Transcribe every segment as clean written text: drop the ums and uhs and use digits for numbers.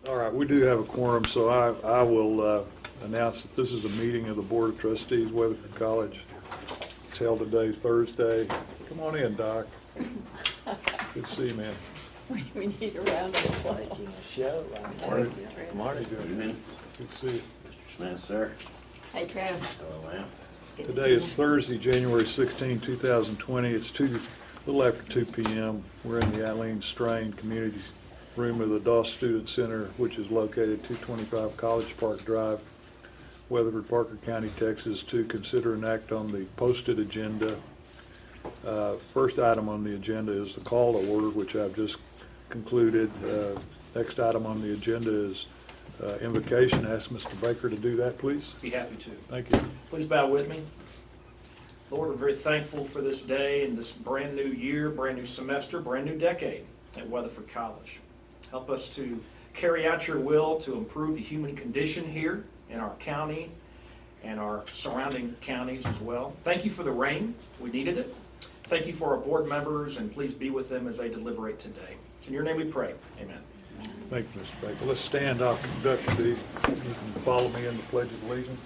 All right, we do have a quorum, so I will announce that this is a meeting of the Board of Trustees, Weatherford College. It's held today, Thursday. Come on in, Doc. Good to see you, man. We need a round of applause. Morning. Morning. Good to see you. Mr. Smith, sir. Hey, Trav. Hello, ma'am. Good to Today see is you. Thursday, January 16, 2020. It's a little after 2 p.m. We're in the Eileen Strain Community Room of the Doss Student Center, which is located at 225 College Park Drive, Weatherford, Parker County, Texas, to consider an act on the posted agenda. First item on the agenda is the call to order, which I've just concluded. Next item on the agenda is invocation. Ask Mr. Baker to do that, please. Be happy to. Thank you. Please bow with me. Lord, we're very thankful for this day and this brand new year, brand new semester, brand new decade at Weatherford College. Help us to carry out your will to improve the human condition here in our county and our surrounding counties as well. Thank you for the rain. We needed it. Thank you for our board members, and please be with them as they deliberate today. It's in your name we pray. Amen. Thank you, Mr. Baker. Let's stand. I'll conduct the, you can follow me in the Pledge of Allegiance.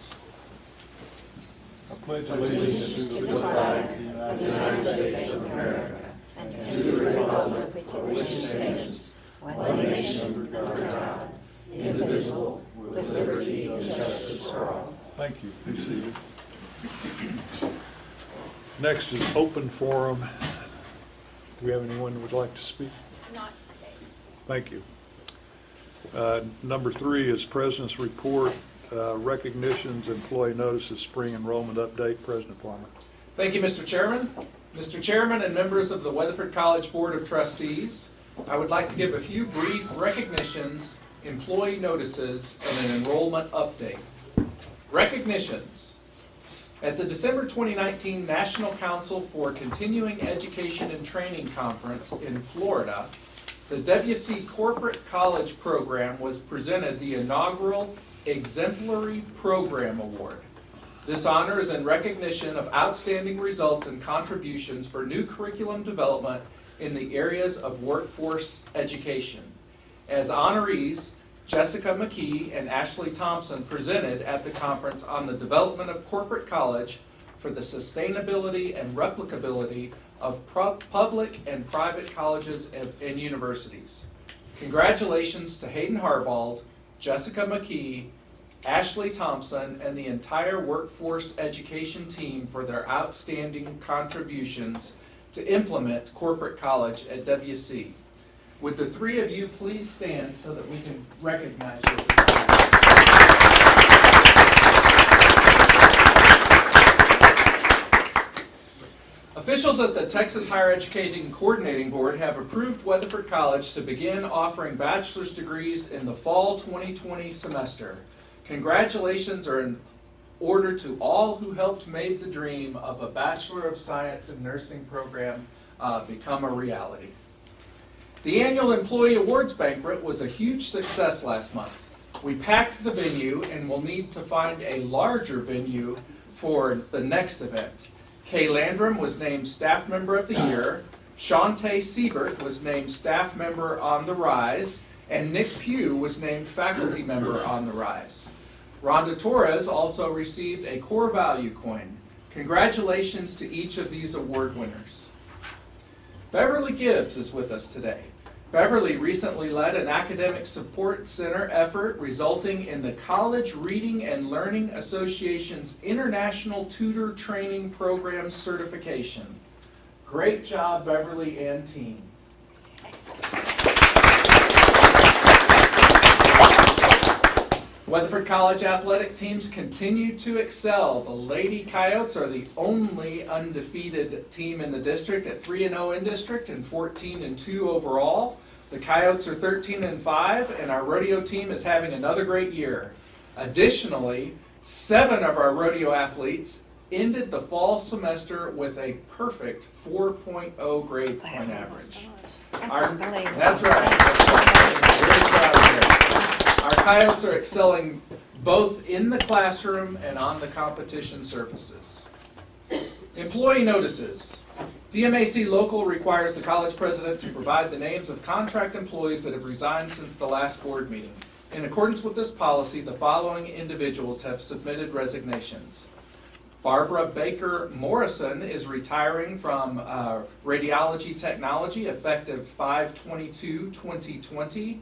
I pledge allegiance to the flag of the United States of America and to the republic for which it stands, one nation under God, indivisible, with liberty and justice for all. Thank you. Be seated. Next is open forum. Do we have anyone who would like to speak? Not today. Thank you. Number 3 is President's Report, recognitions, employee notices, spring enrollment update. President Farmer. Thank you, Mr. Chairman. Mr. Chairman and members of the Weatherford College Board of Trustees, I would like to give a few brief recognitions, employee notices, and an enrollment update. Recognitions. At the December 2019 National Council for Continuing Education and Training Conference in Florida, the WC Corporate College Program was presented the inaugural Exemplary Program Award. This honor is in recognition of outstanding results and contributions for new curriculum development in the areas of workforce education. As honorees, Jessica McKee and Ashley Thompson presented at the conference on the development of corporate college for the sustainability and replicability of public and private colleges and universities. Congratulations to Hayden Harbald, Jessica McKee, Ashley Thompson, and the entire workforce education team for their outstanding contributions to implement corporate college at WC. Would the three of you please stand so that we can recognize you? Officials at the Texas Higher Education Coordinating Board have approved Weatherford College to begin offering bachelor's degrees in the fall 2020 semester. Congratulations are in order to all who helped make the dream of a Bachelor of Science in Nursing program become a reality. The annual Employee Awards Banquet was a huge success last month. We packed the venue and will need to find a larger venue for the next event. Kay Landrum was named Staff Member of the Year, Shantae Siebert was named Staff Member on the Rise, and Nick Pugh was named Faculty Member on the Rise. Rhonda Torres also received a Core Value Coin. Congratulations to each of these award winners. Beverly Gibbs is with us today. Beverly recently led an academic support center effort resulting in the College Reading and Learning Association's International Tutor Training Program certification. Great job, Beverly and team. Weatherford College athletic teams continue to excel. The Lady Coyotes are the only undefeated team in the district at 3-0 in district and 14-2 overall. The Coyotes are 13-5, and our rodeo team is having another great year. Additionally, 7 of our rodeo athletes ended the fall semester with a perfect 4.0 grade point average. That's right. Very proud of them. Our Coyotes are excelling both in the classroom and on the competition surfaces. Employee notices. DMAC Local requires the college president to provide the names of contract employees that have resigned since the last board meeting. In accordance with this policy, the following individuals have submitted resignations. Barbara Baker Morrison is retiring from radiology technology effective 5/22/2020.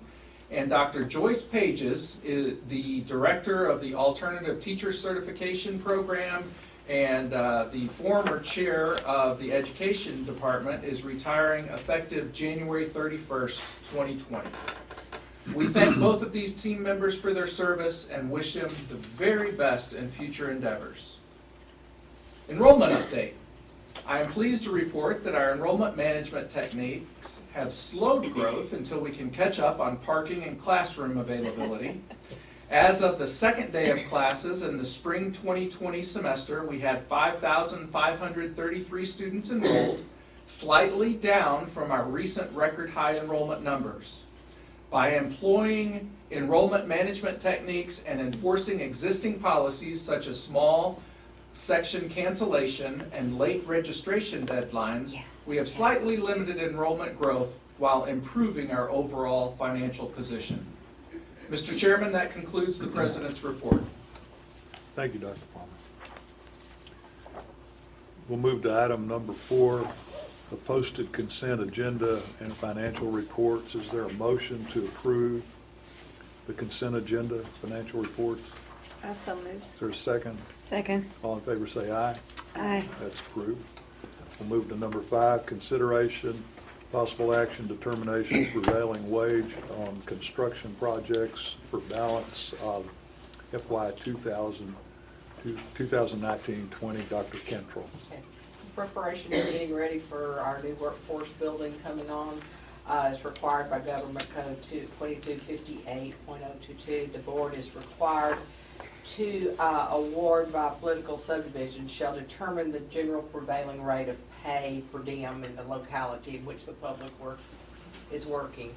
And Dr. Joyce Pages is the director of the Alternative Teacher Certification Program, and the former chair of the Education Department is retiring effective January 31st, 2020. We thank both of these team members for their service and wish them the very best in future endeavors. Enrollment update. I am pleased to report that our enrollment management techniques have slowed growth until we can catch up on parking and classroom availability. As of the second day of classes in the spring 2020 semester, we had 5,533 students enrolled, slightly down from our recent record high enrollment numbers. By employing enrollment management techniques and enforcing existing policies such as small section cancellation and late registration deadlines, we have slightly limited enrollment growth while improving our overall financial position. Mr. Chairman, that concludes the President's report. Thank you, Dr. Palmer. We'll move to item number 4, the posted consent agenda and financial reports. Is there a motion to approve the consent agenda, financial reports? I so moved. Is there a second? Second. All in favor say aye. Aye. That's approved. We'll move to number 5, consideration, possible action, determination of prevailing wage on construction projects for balance of FY 2019-20. Dr. Cantrell. Okay. Preparation and getting ready for our new workforce building coming on is required by Government Code 2258.022. The board is required to award by political subdivision shall determine the general prevailing rate of pay per diem in the locality in which the public work is working.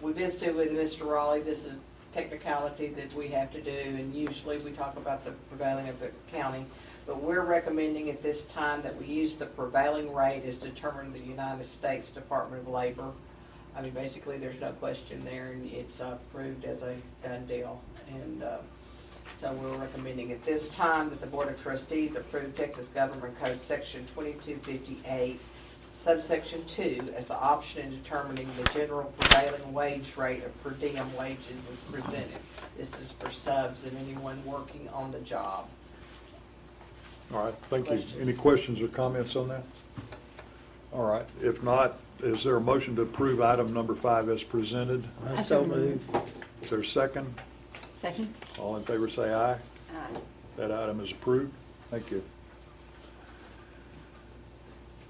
We visited with Mr. Raleigh. This is a technicality that we have to do, and usually we talk about the prevailing of the county, but we're recommending at this time that we use the prevailing rate as determined in the United States Department of Labor. I mean, basically, there's no question there, and it's approved as a done deal. And so we're recommending at this time that the Board of Trustees approve Texas Government Code Section 2258, subsection 2, as the option in determining the general prevailing wage rate of per diem wages as presented. This is for subs and anyone working on the job. All right, thank you. Questions? Any questions or comments on that? All right, if not, is there a motion to approve item number 5 as presented? I so moved. Is there a second? Second. All in favor say aye. Aye. That item is approved. Thank you.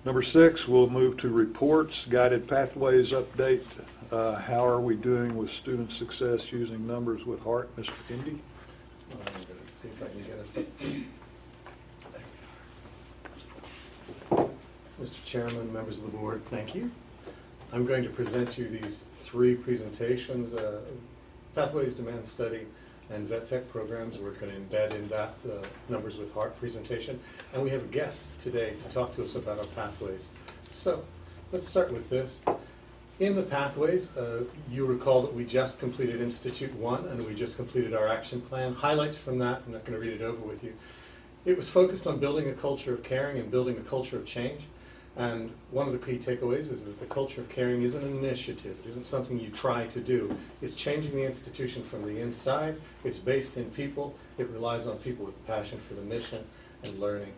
Number 6, we'll move to reports, guided pathways update. How are we doing with student success using numbers with heart? Mr. Endy? I'm going to see if I can get us up. Mr. Chairman, members of the board, thank you. I'm going to present you these 3 presentations, Pathways Demand Study and Vet Tech programs. We're going to embed in that Numbers with Heart presentation. And we have a guest today to talk to us about our pathways. So let's start with this. In the pathways, you recall that we just completed Institute 1 and we just completed our action plan. Highlights from that, I'm not going to read it over with you. It was focused on building a culture of caring and building a culture of change. And one of the key takeaways is that the culture of caring isn't an initiative. It isn't something you try to do. It's changing the institution from the inside. It's based in people. It relies on people with passion for the mission and learning.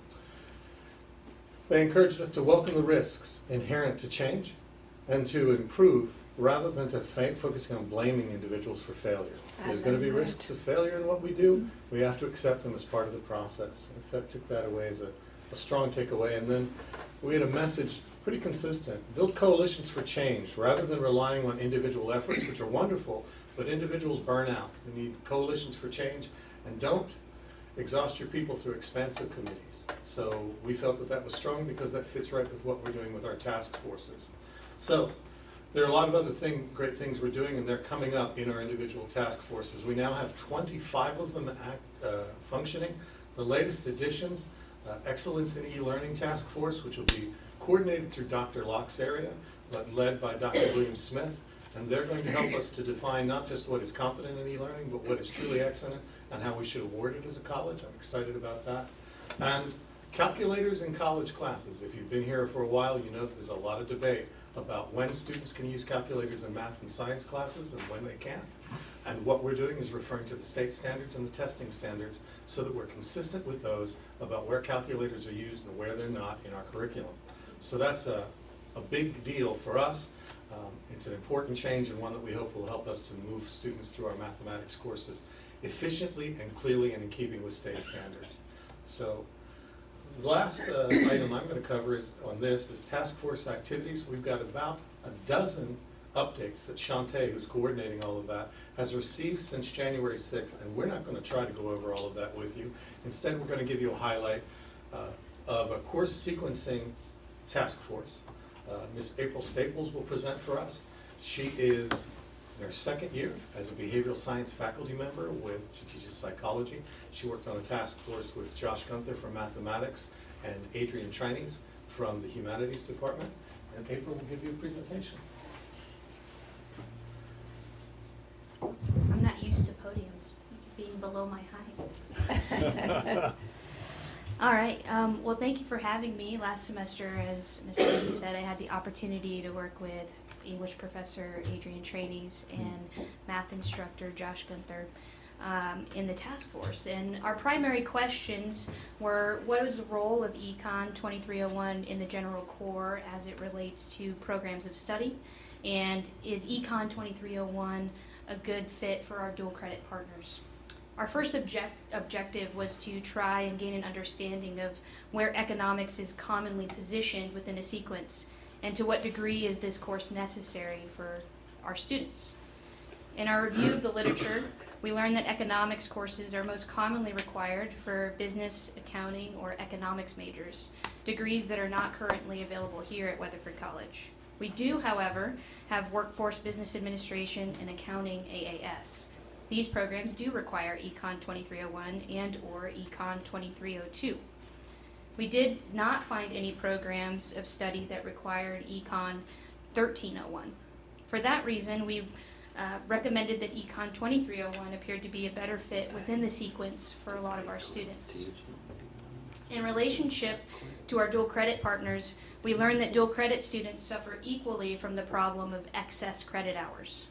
They encouraged us to welcome the risks inherent to change and to improve rather than to focusing on blaming individuals for failure. There's going to be risks of failure in what we do. We have to accept them as part of the process. If that took that away as a strong takeaway. And then we had a message pretty consistent. Build coalitions for change rather than relying on individual efforts, which are wonderful, but individuals burn out. We need coalitions for change, and don't exhaust your people through expansive committees. So we felt that that was strong because that fits right with what we're doing with our task forces. So there are a lot of other great things we're doing, and they're coming up in our individual task forces. We now have 25 of them functioning. The latest additions Excellence in eLearning Task Force, which will be coordinated through Dr. Locke's area, but led by Dr. William Smith. And they're going to help us to define not just what is competent in e-learning, but what is truly excellent and how we should award it as a college. I'm excited about that. And calculators in college classes. If you've been here for a while, you know that there's a lot of debate about when students can use calculators in math and science classes and when they can't. And what we're doing is referring to the state standards and the testing standards so that we're consistent with those about where calculators are used and where they're not in our curriculum. So that's a big deal for us. It's an important change and one that we hope will help us to move students through our mathematics courses efficiently and clearly and in keeping with state standards. So the last item I'm going to cover is on this, the task force activities. We've got about a dozen updates that Shantae, who's coordinating all of that, has received since January 6th, and we're not going to try to go over all of that with you. Instead, we're going to give you a highlight of a course sequencing task force. Ms. April Staples will present for us. She is in her second year as a behavioral science faculty member with, she teaches psychology. She worked on a task force with Josh Gunther from mathematics and Adrian Trinies from the humanities department. And April will give you a presentation. I'm not used to podiums being below my height. All right, well, thank you for having me. Last semester, as Mr. Endy said, I had the opportunity to work with English professor Adrian Trainees and math instructor Josh Gunther in the task force. And our primary questions were, what is the role of Econ 2301 in the general core as it relates to programs of study? And is Econ 2301 a good fit for our dual credit partners? Our first objective was to try and gain an understanding of where economics is commonly positioned within a sequence, and to what degree is this course necessary for our students. In our review of the literature, we learned that economics courses are most commonly required for business, accounting, or economics majors, degrees that are not currently available here at Weatherford College. We do, however, have Workforce Business Administration and Accounting AAS. These programs do require Econ 2301 and or Econ 2302. We did not find any programs of study that required Econ 1301. For that reason, we recommended that Econ 2301 appeared to be a better fit within the sequence for a lot of our students. In relationship to our dual credit partners, we learned that dual credit students suffer equally from the problem of excess credit hours.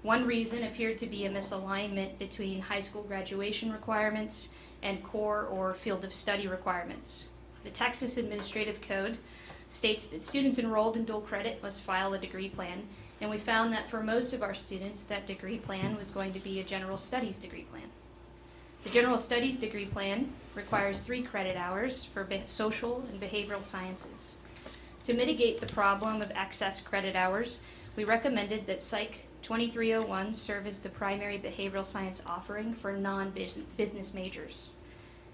One reason appeared to be a misalignment between high school graduation requirements and core or field of study requirements. The Texas Administrative Code states that students enrolled in dual credit must file a degree plan, and we found that for most of our students, that degree plan was going to be a general studies degree plan. The general studies degree plan requires 3 credit hours for social and behavioral sciences. To mitigate the problem of excess credit hours, we recommended that Psych 2301 serve as the primary behavioral science offering for non-business majors.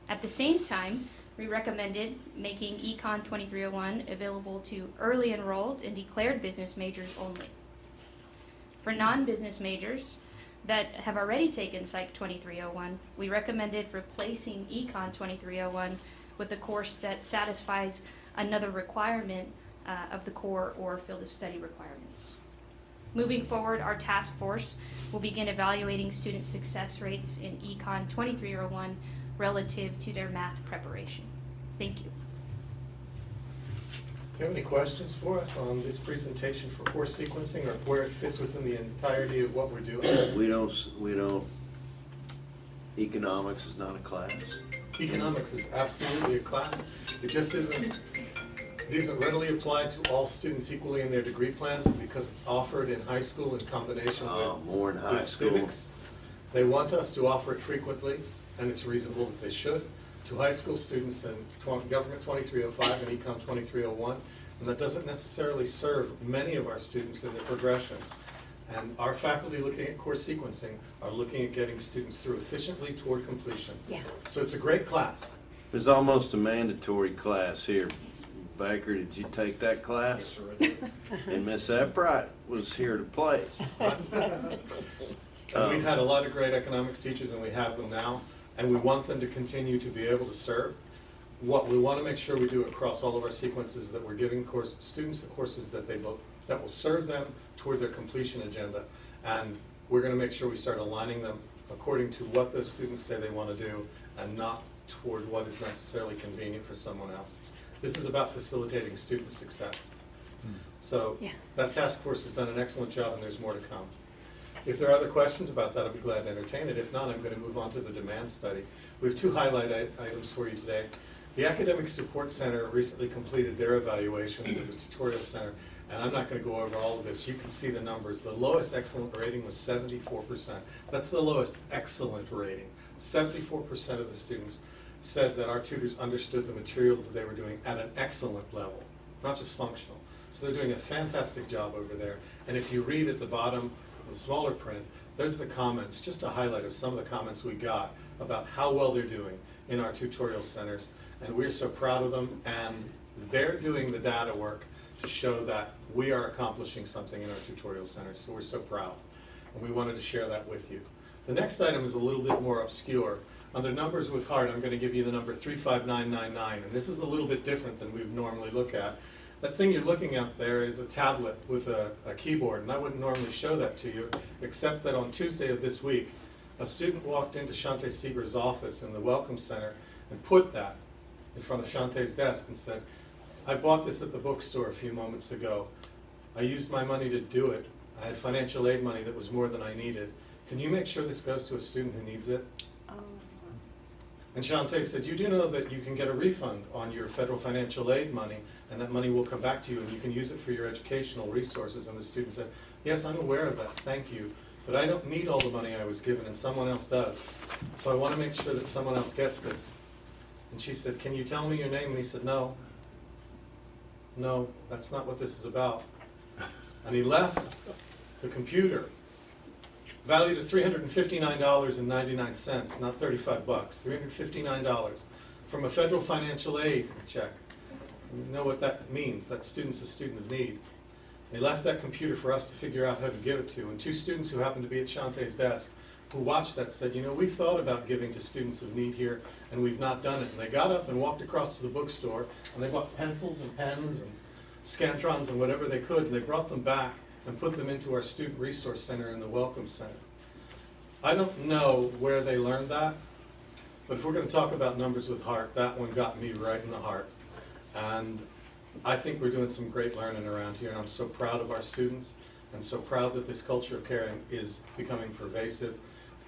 At the same time, we recommended making Econ 2301 available to early enrolled and declared business majors only. For non-business majors that have already taken Psych 2301, we recommended replacing Econ 2301 with a course that satisfies another requirement of the core or field of study requirements. Moving forward, our task force will begin evaluating student success rates in Econ 2301 relative to their math preparation. Thank you. Do you have any questions for us on this presentation for course sequencing or where it fits within the entirety of what we're doing? We don't, economics is not a class. Economics is absolutely a class. It just isn't readily applied to all students equally in their degree plans because it's offered in high school in combination More in high with school. civics. They want us to offer it frequently, and it's reasonable that they should, to high school students in Government 2305 and Econ 2301, and that doesn't necessarily serve many of our students in their progressions. And our faculty looking at course sequencing are looking at getting students through efficiently toward completion. Yeah. So it's a great class. There's almost a mandatory class here. Baker, did you take that class? Yes, sir, I did. And Miss Eppright was here to place. And we've had a lot of great economics teachers, and we have them now, and we want them to continue to be able to serve. what we want to make sure we do across all of our sequences is that we're giving students the courses that that will serve them toward their completion agenda. And we're going to make sure we start aligning them according to what those students say they want to do and not toward what is necessarily convenient for someone else. This is about facilitating student success. So that task force has done an excellent job, and there's more to come. If there are other questions about that, I'll be glad to entertain it. If not, I'm going to move on to the demand study. We have two highlight items for you today. The Academic Support Center recently completed their evaluations of the Tutorial Center, and I'm not going to go over all of this. You can see the numbers. The lowest excellent rating was 74%. That's the lowest excellent rating. 74% of the students said that our tutors understood the materials that they were doing at an excellent level, not just functional. So they're doing a fantastic job over there. And if you read at the bottom, the smaller print, there's the comments, just a highlight of some of the comments we got about how well they're doing in our tutorial centers. And we're so proud of them, and they're doing the data work to show that we are accomplishing something in our tutorial centers. So we're so proud, and we wanted to share that with you. The next item is a little bit more obscure. Under Numbers with Heart, I'm going to give you the number 35999, and this is a little bit different than we would normally look at. That thing you're looking at there is a tablet with a keyboard, and I wouldn't normally show that to you, except that on Tuesday of this week, a student walked into Shante Seeger's office in the Welcome Center and put that in front of Shantae's desk and said, I bought this at the bookstore a few moments ago. I used my money to do it. I had financial aid money that was more than I needed. Can you make sure this goes to a student who needs it? And Shantae said, you do know that you can get a refund on your federal financial aid money, and that money will come back to you, and you can use it for your educational resources. And the student said, yes, I'm aware of that, thank you, but I don't need all the money I was given, and someone else does. So I want to make sure that someone else gets this. And she said, can you tell me your name? And he said, no, that's not what this is about. And he left the computer, valued at $359.99, not 35 bucks, $359 from a federal financial aid check. You know what that means. That student's a student of need. They left that computer for us to figure out how to give it to. And two students who happened to be at Shantae's desk who watched that said, you know, we've thought about giving to students of need here, and we've not done it. And they got up and walked across to the bookstore, and they bought pencils and pens and Scantrons and whatever they could, and they brought them back and put them into our Student Resource Center in the Welcome Center. I don't know where they learned that, but if we're going to talk about Numbers with Heart, that one got me right in the heart. And I think we're doing some great learning around here, and I'm so proud of our students, and so proud that this culture of caring is becoming pervasive.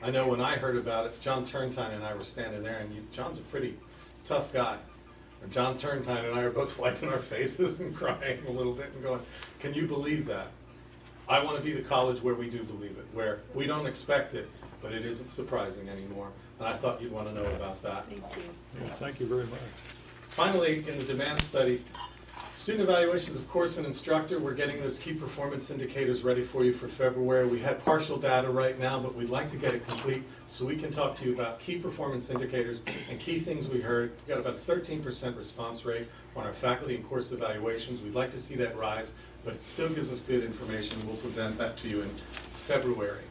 I know when I heard about it, John Turntine and I were standing there, and John's a pretty tough guy. And John Turntine and I are both wiping our faces and crying a little bit and going, can you believe that? I want to be the college where we do believe it, where we don't expect it, but it isn't surprising anymore. And I thought you'd want to know about that. Thank you. Yeah, thank you very much. Finally, in the demand study, student evaluations of course and instructor, we're getting those key performance indicators ready for you for February. We had partial data right now, but we'd like to get it complete so we can talk to you about key performance indicators and key things we heard. We've got about a 13% response rate on our faculty and course evaluations. We'd like to see that rise, but it still gives us good information. We'll present that to you in February.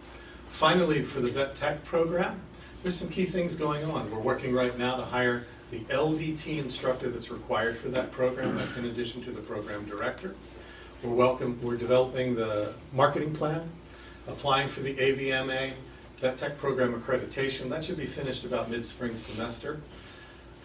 Finally, for the Vet Tech program, there's some key things going on. We're working right now to hire the LVT instructor that's required for that program. That's in addition to the program director. We're developing the marketing plan, applying for the AVMA Vet Tech program accreditation. That should be finished about mid-spring semester.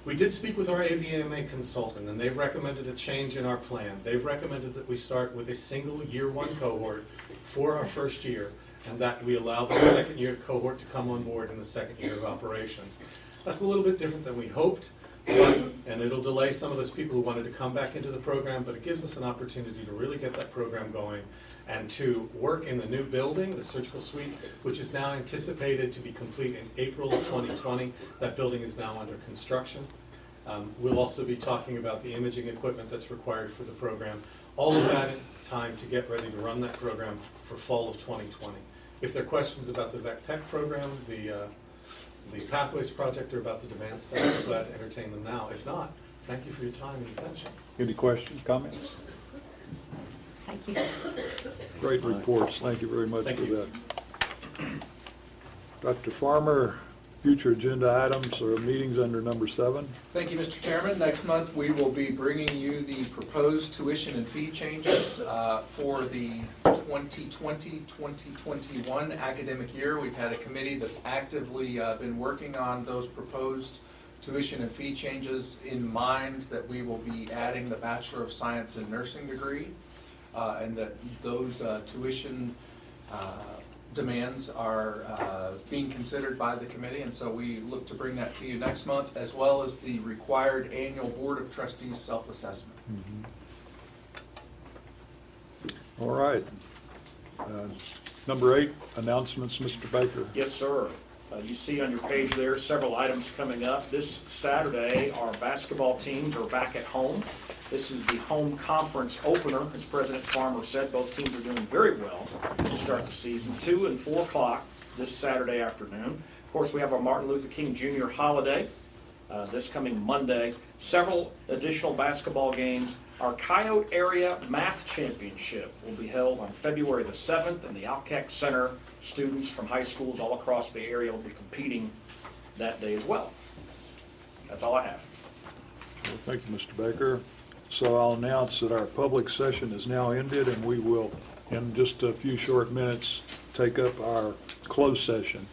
We did speak with our AVMA consultant, and they've recommended a change in our plan. They've recommended that we start with a single year one cohort for our first year, and that we allow the second year cohort to come on board in the second year of operations. That's a little bit different than we hoped, and it'll delay some of those people who wanted to come back into the program, but it gives us an opportunity to really get that program going and to work in the new building, the surgical suite, which is now anticipated to be complete in April of 2020. That building is now under construction. We'll also be talking about the imaging equipment that's required for the program. All of that in time to get ready to run that program for fall of 2020. If there are questions about the Vet Tech program, the Pathways project, or about the demand study, I'm glad to entertain them now. If not, thank you for your time and attention. Any questions, comments? Thank you. Great reports. Thank you very much Thank for you. that. Dr. Farmer, future agenda items or meetings under number 7. Thank you, Mr. Chairman. Next month, we will be bringing you the proposed tuition and fee changes for the 2020-2021 academic year. We've had a committee that's actively been working on those proposed tuition and fee changes in mind that we will be adding the Bachelor of Science in Nursing degree, and that those tuition demands are being considered by the committee, and so we look to bring that to you next month, as well as the required annual Board of Trustees self-assessment. All right. Number 8, announcements, Mr. Baker. Yes, sir. You see on your page there several items coming up. This Saturday, our basketball teams are back at home. This is the home conference opener. As President Farmer said, both teams are doing very well to start the season. 2 and 4 o'clock this Saturday afternoon. Of course, we have our Martin Luther King Jr. holiday this coming Monday. Several additional basketball games. Our Coyote Area Math Championship will be held on February the 7th, and the Alcac Center students from high schools all across the area will be competing that day as well. That's all I have. Well, thank you, Mr. Baker. So I'll announce that our public session is now ended, and we will, in just a few short minutes, take up our closed session.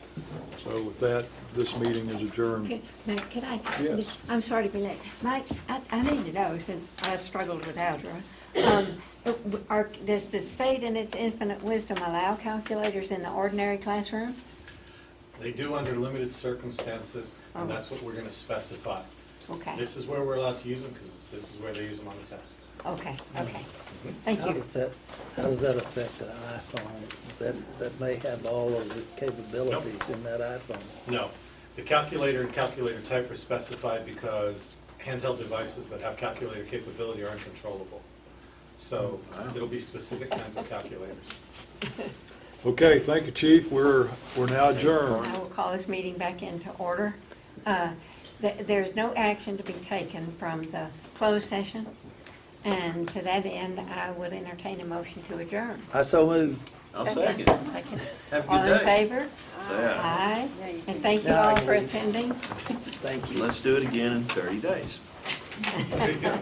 So with that, this meeting is adjourned. Mike, could I? Yes. I'm sorry to be late. Mike, I need to know, since I struggled with algebra, does the state in its infinite wisdom allow calculators in the ordinary classroom? They do under limited circumstances, and Oh. that's what we're going to specify. Okay, This is where we're allowed to use them because this is where they use them on the test. okay. Thank How you. does that affect an iPhone? That may have all of the capabilities in that iPhone. No, the calculator and calculator type are specified because handheld devices that have calculator capability are uncontrollable. So it'll be specific kinds of calculators. Okay, thank you, Chief. We're now adjourned. I will call this meeting back into order. There's no action to be taken from the closed session, and to that end, I would entertain a motion to adjourn. I so moved. I'll second. Second. Have a All good in day. favor? Say aye. Aye. And thank you No, I all for agree. attending. Thank you. Let's do it again in 30 days. There you go.